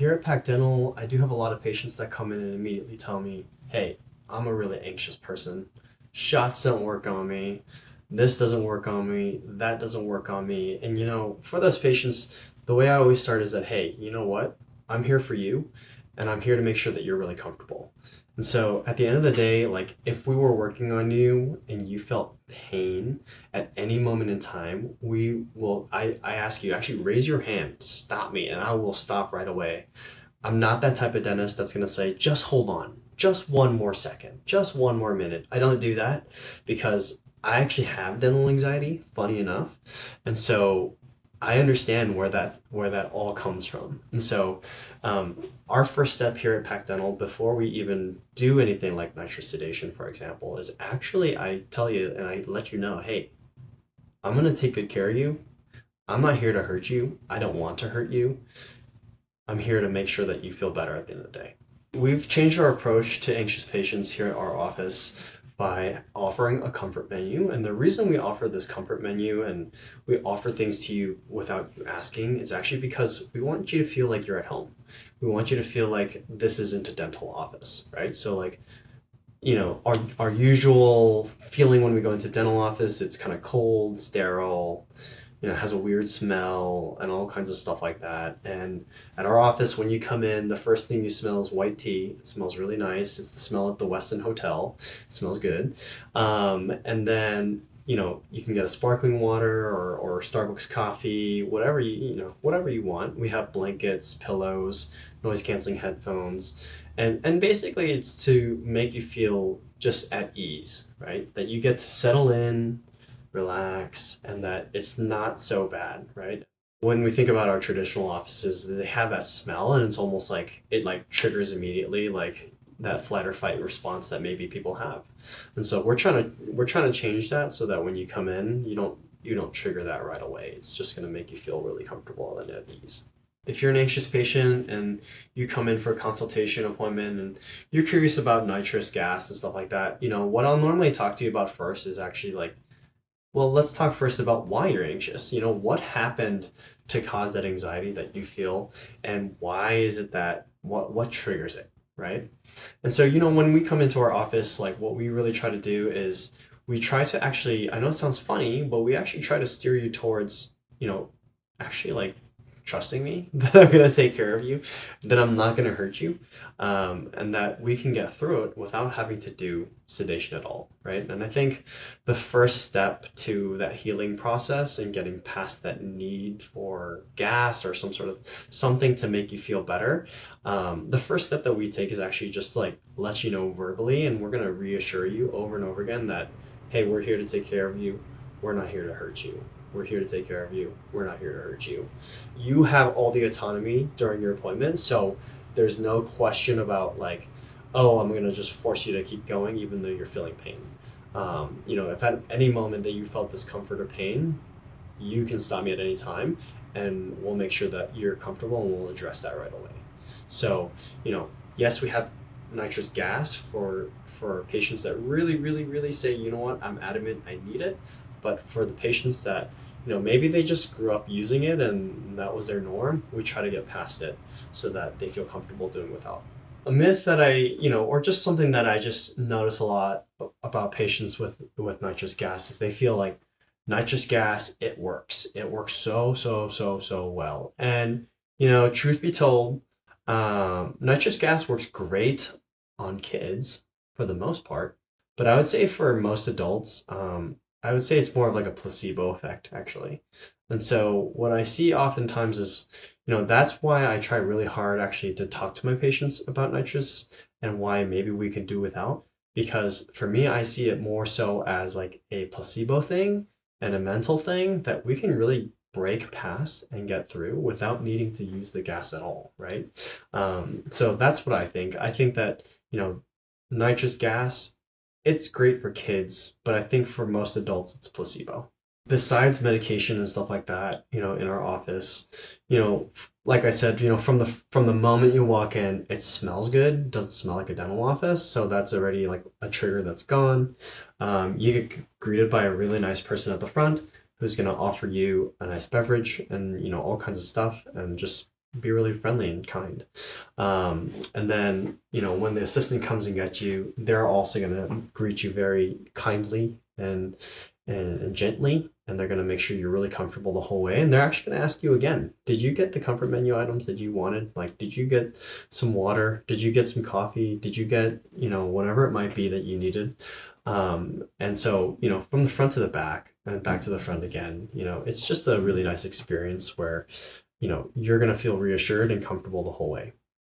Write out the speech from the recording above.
here at Pac Dental, I do have a lot of patients that come in and immediately tell me, hey, I'm a really anxious person. Shots don't work on me. This doesn't work on me. That doesn't work on me. And for those patients, the way I always start is that, hey, you know what? I'm here for you, and I'm here to make sure that you're really comfortable. And so at the end of the day, like if we were working on you and you felt pain at any moment in time, I ask you, actually raise your hand, stop me, and I will stop right away. I'm not that type of dentist that's going to say, just hold on, just one more second, just one more minute. I don't do that because I actually have dental anxiety, funny enough. And so I understand where that all comes from. And so our first step here at Pac Dental, before we even do anything like nitrous sedation, for example, is actually I tell you and I let you know, hey, I'm going to take good care of you. I'm not here to hurt you. I don't want to hurt you. I'm here to make sure that you feel better at the end of the day. We've changed our approach to anxious patients here at our office by offering a comfort menu. And the reason we offer this comfort menu and we offer things to you without you asking is actually because we want you to feel like you're at home. We want you to feel like this isn't a dental office, right? So like, our usual feeling when we go into dental office, it's kind of cold, sterile, has a weird smell and all kinds of stuff like that. And at our office, when you come in, the first thing you smell is white tea. It smells really nice. It's the smell at the Westin Hotel. It smells good. And then, you can get a sparkling water or Starbucks coffee, whatever you want. We have blankets, pillows, noise canceling headphones. And basically it's to make you feel just at ease, right? That you get to settle in, relax, and that it's not so bad, right? When we think about our traditional offices, they have that smell, and it's almost like it like triggers immediately, like that flight or fight response that maybe people have. And so we're trying to change that so that when you come in, you don't trigger that right away. It's just going to make you feel really comfortable and at ease. If you're an anxious patient and you come in for a consultation appointment and you're curious about nitrous gas and stuff like that, what I'll normally talk to you about first is actually like, well, let's talk first about why you're anxious. What happened to cause that anxiety that you feel, and why is it that what triggers it, right? And so, when we come into our office, like what we really try to do is we try to actually, I know it sounds funny, but we actually try to steer you towards, actually like trusting me that I'm going to take care of you, that I'm not going to hurt you, and that we can get through it without having to do sedation at all, right? And I think the first step to that healing process and getting past that need for gas or some sort of something to make you feel better, the first step that we take is actually just to like let you know verbally, and we're going to reassure you over and over again that, hey, we're here to take care of you. We're not here to hurt you. We're here to take care of you. We're not here to hurt you. You have all the autonomy during your appointment, so there's no question about like, oh, I'm gonna just force you to keep going even though you're feeling pain. If at any moment that you felt discomfort or pain, you can stop me at any time, and we'll make sure that you're comfortable and we'll address that right away. So, yes, we have nitrous gas for patients that really, really, really say, you know what, I'm adamant, I need it. But for the patients that, maybe they just grew up using it and that was their norm, we try to get past it so that they feel comfortable doing without. A myth that or just something that I just notice a lot about patients with nitrous gas is they feel like nitrous gas, it works. It works so, so, so, so well. And, truth be told, nitrous gas works great on kids for the most part, but I would say for most adults, I would say it's more of like a placebo effect, actually. And so what I see oftentimes is, that's why I try really hard actually to talk to my patients about nitrous and why maybe we could do without. Because for me, I see it more so as like a placebo thing and a mental thing that we can really break past and get through without needing to use the gas at all, right? So that's what I think. I think that, nitrous gas, it's great for kids, but I think for most adults, it's placebo. Besides medication and stuff like that, in our office, like I said, from the moment you walk in, it smells good. Doesn't smell like a dental office, so that's already like a trigger that's gone. You get greeted by a really nice person at the front who's going to offer you a nice beverage and all kinds of stuff, and just be really friendly and kind. And then, when the assistant comes and gets you, they're also going to greet you very kindly and gently, and they're going to make sure you're really comfortable the whole way. And they're actually going to ask you again, did you get the comfort menu items that you wanted? Like, did you get some water? Did you get some coffee? Did you get, whatever it might be that you needed? And so, from the front to the back and back to the front again, it's just a really nice experience where, you're going to feel reassured and comfortable the whole way.